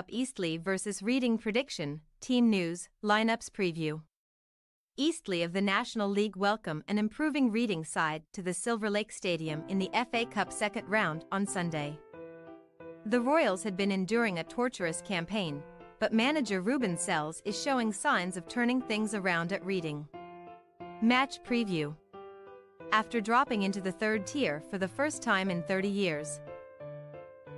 Cup Eastleigh vs Reading prediction, team news, lineups preview. Eastleigh of the National League welcome an improving Reading side to the Silverlake Stadium in the FA Cup second round on Sunday. The Royals had been enduring a torturous campaign, but manager Ruben Sells is showing signs of turning things around at Reading. Match preview. After dropping into the third tier for the first time in 30 years,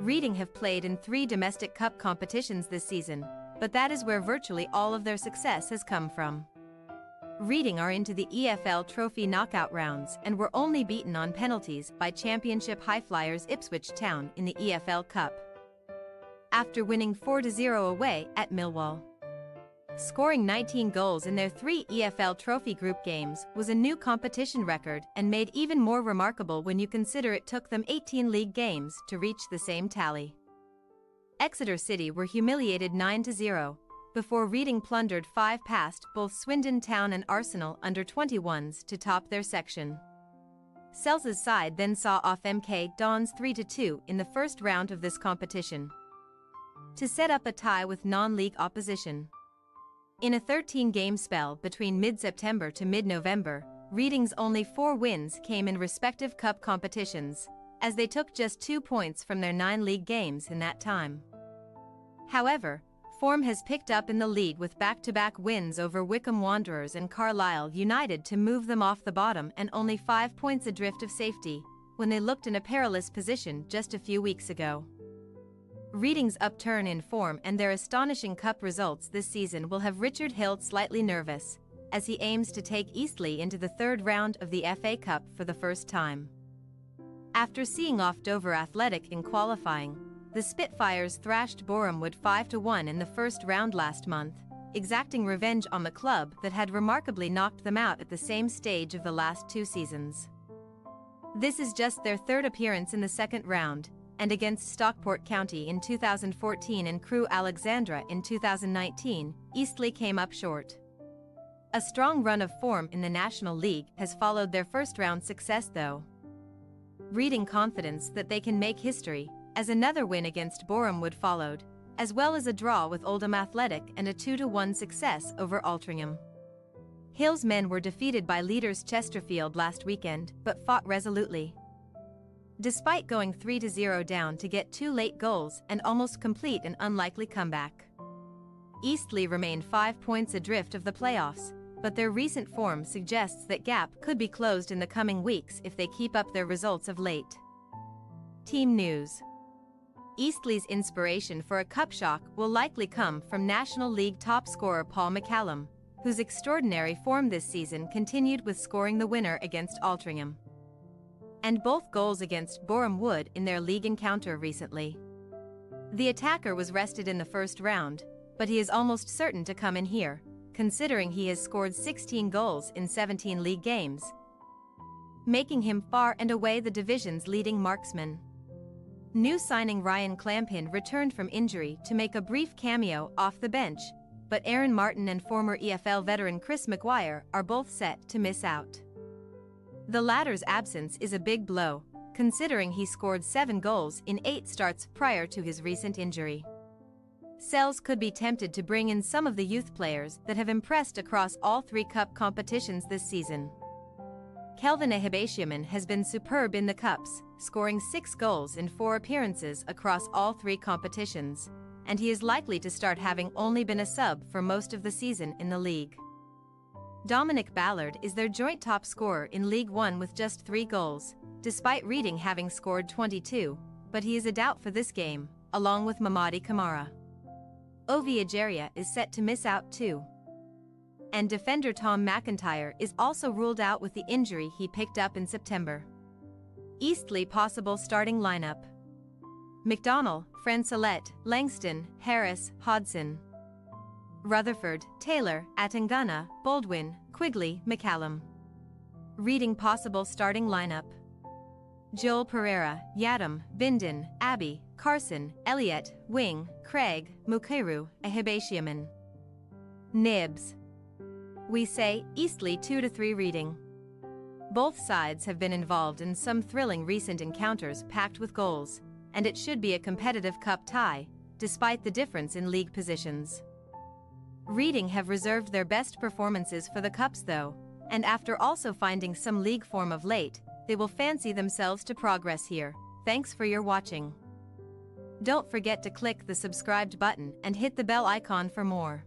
Reading have played in 3 domestic cup competitions this season, but that is where virtually all of their success has come from. Reading are into the EFL Trophy knockout rounds and were only beaten on penalties by Championship highflyers Ipswich Town in the EFL Cup, after winning 4-0 away at Millwall. Scoring 19 goals in their 3 EFL Trophy Group games was a new competition record and made even more remarkable when you consider it took them 18 league games to reach the same tally. Exeter City were humiliated 9-0, before Reading plundered 5 past both Swindon Town and Arsenal under-21s to top their section. Sells' side then saw off MK Dons 3-2 in the first round of this competition, to set up a tie with non-league opposition. In a 13-game spell between mid-September to mid-November, Reading's only 4 wins came in respective cup competitions, as they took just 2 points from their 9 league games in that time. However, form has picked up in the league with back-to-back wins over Wycombe Wanderers and Carlisle United to move them off the bottom and only 5 points adrift of safety, when they looked in a perilous position just a few weeks ago. Reading's upturn in form and their astonishing cup results this season will have Richard Hill slightly nervous, as he aims to take Eastleigh into the third round of the FA Cup for the first time. After seeing off Dover Athletic in qualifying, the Spitfires thrashed Boreham Wood 5-1 in the first round last month, exacting revenge on the club that had remarkably knocked them out at the same stage of the last 2 seasons. This is just their 3rd appearance in the second round, and against Stockport County in 2014 and Crewe Alexandra in 2019, Eastleigh came up short. A strong run of form in the National League has followed their first-round success though. Reading confidence that they can make history, as another win against Boreham Wood followed, as well as a draw with Oldham Athletic and a 2-1 success over Altrincham. Hill's men were defeated by leaders Chesterfield last weekend, but fought resolutely. Despite going 3-0 down to get 2 late goals and almost complete an unlikely comeback, Eastleigh remained 5 points adrift of the playoffs, but their recent form suggests that gap could be closed in the coming weeks if they keep up their results of late. Team news. Eastleigh's inspiration for a cup shock will likely come from National League top scorer Paul McCallum, whose extraordinary form this season continued with scoring the winner against Altrincham, and both goals against Boreham Wood in their league encounter recently. The attacker was rested in the first round, but he is almost certain to come in here, considering he has scored 16 goals in 17 league games, making him far and away the division's leading marksman. New signing Ryan Clampin returned from injury to make a brief cameo off the bench, but Aaron Martin and former EFL veteran Chris Maguire are both set to miss out. The latter's absence is a big blow, considering he scored 7 goals in 8 starts prior to his recent injury. Sells could be tempted to bring in some of the youth players that have impressed across all 3 cup competitions this season. Kelvin Ehebashiaman has been superb in the cups, scoring 6 goals in 4 appearances across all 3 competitions, and he is likely to start having only been a sub for most of the season in the league. Dominic Ballard is their joint top scorer in League One with just 3 goals, despite Reading having scored 22, but he is a doubt for this game, along with Mamadi Kamara. Ovi Ajaria is set to miss out too, and defender Tom McIntyre is also ruled out with the injury he picked up in September. Eastleigh possible starting lineup: McDonnell, Francelette, Langston, Harris, Hodson, Rutherford, Taylor, Atangana, Baldwin, Quigley, McCallum. Reading possible starting lineup: Joel Pereira, Yadam, Bindon, Abbey, Carson, Elliott, Wing, Craig, Mukeru, Ehebashiaman. Nibs. We say Eastleigh 2-3 Reading. Both sides have been involved in some thrilling recent encounters packed with goals, and it should be a competitive cup tie, despite the difference in league positions. Reading have reserved their best performances for the Cups though, and after also finding some league form of late, they will fancy themselves to progress here. Thanks for your watching. Don't forget to click the subscribed button and hit the bell icon for more.